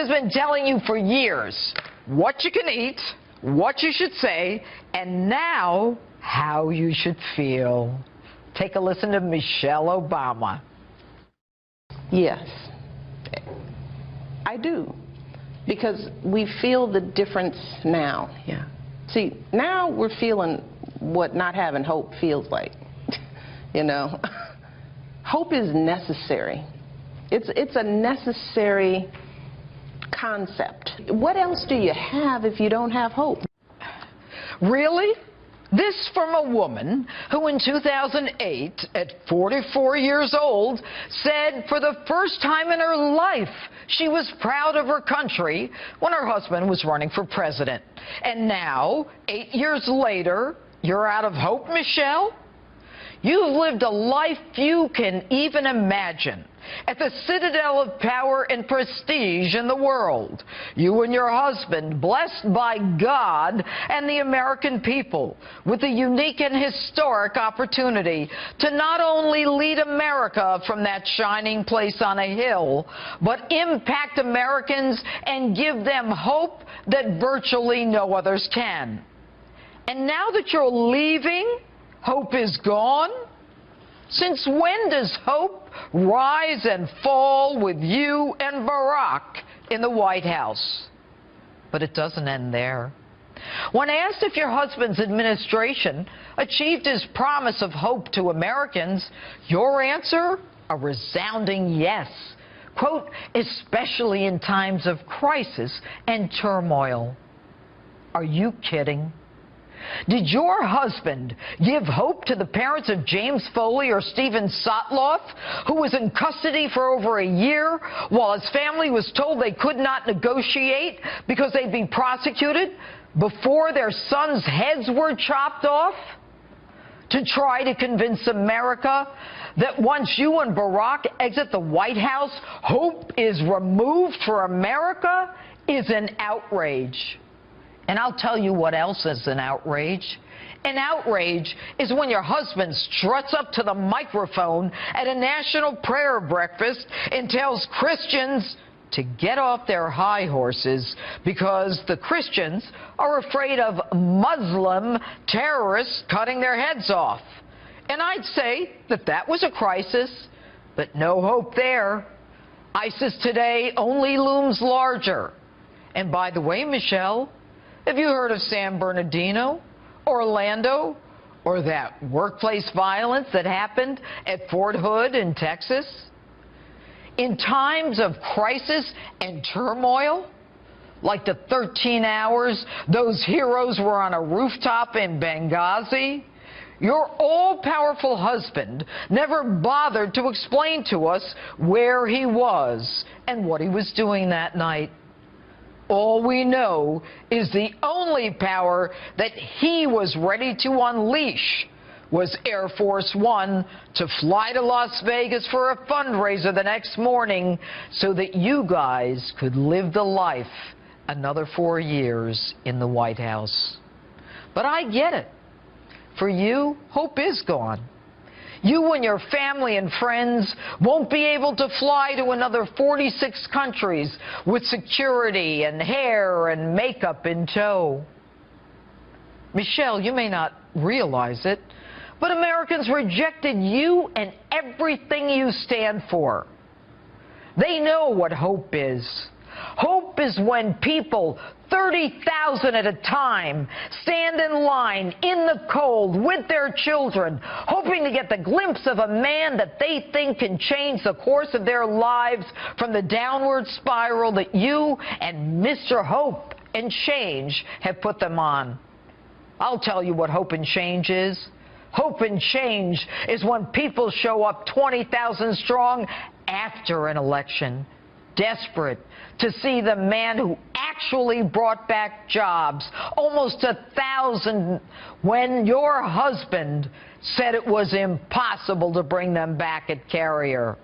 America's been telling you for years what you can eat, what you should say, and now how you should feel. Take a listen to Michelle Obama. Yes, I do, because we feel the difference now. Yeah. See, now we're feeling what not having hope feels like. You know, hope is necessary. It's a necessary concept. What else do you have if you don't have hope? Really? This from a woman who in 2008, at 44 years old, said for the first time in her life she was proud of her country when her husband was running for president. And now, 8 years later, you're out of hope, Michelle? You've lived a life few can even imagine, at the citadel of power and prestige in the world. You and your husband, blessed by God and the American people, with a unique and historic opportunity to not only lead America from that shining place on a hill, but impact Americans and give them hope that virtually no others can. And now that you're leaving, hope is gone? Since when does hope rise and fall with you and Barack in the White House? But it doesn't end there. When asked if your husband's administration achieved his promise of hope to Americans, your answer, a resounding yes. Quote, especially in times of crisis and turmoil. Are you kidding? Did your husband give hope to the parents of James Foley or Stephen Sotloff, who was in custody for over a year while his family was told they could not negotiate because they'd be prosecuted before their sons' heads were chopped off? To try to convince America that once you and Barack exit the White House, hope is removed for America is an outrage. And I'll tell you what else is an outrage. An outrage is when your husband struts up to the microphone at a national prayer breakfast and tells Christians to get off their high horses because the Christians are afraid of Muslim terrorists cutting their heads off. And I'd say that that was a crisis, but no hope there. ISIS today only looms larger. And by the way, Michelle, have you heard of San Bernardino, Orlando, or that workplace violence that happened at Fort Hood in Texas? In times of crisis and turmoil, like the 13 hours those heroes were on a rooftop in Benghazi, your all-powerful husband never bothered to explain to us where he was and what he was doing that night. All we know is the only power that he was ready to unleash was Air Force One to fly to Las Vegas for a fundraiser the next morning so that you guys could live the life another 4 years in the White House. But I get it. For you, hope is gone. You and your family and friends won't be able to fly to another 46 countries with security and hair and makeup in tow. Michelle, you may not realize it, but Americans rejected you and everything you stand for. They know what hope is. Hope is when people, 30,000 at a time, stand in line in the cold with their children, hoping to get the glimpse of a man that they think can change the course of their lives from the downward spiral that you and Mr. Hope and Change have put them on. I'll tell you what hope and change is. Hope and change is when people show up 20,000 strong after an election, desperate to see the man who actually brought back jobs, almost 1,000, when your husband said it was impossible to bring them back at Carrier.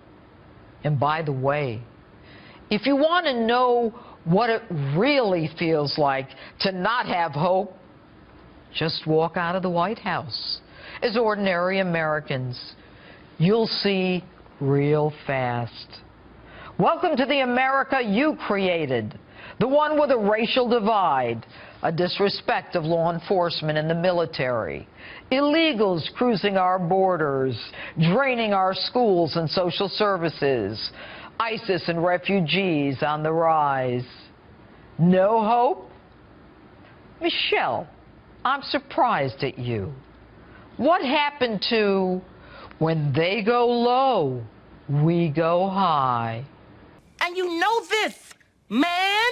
And by the way, if you want to know what it really feels like to not have hope, just walk out of the White House. As ordinary Americans, you'll see real fast. Welcome to the America you created, the one with a racial divide, a disrespect of law enforcement and the military, illegals cruising our borders, draining our schools and social services, ISIS and refugees on the rise. No hope? Michelle, I'm surprised at you. What happened to when they go low, we go high? And you know this, man.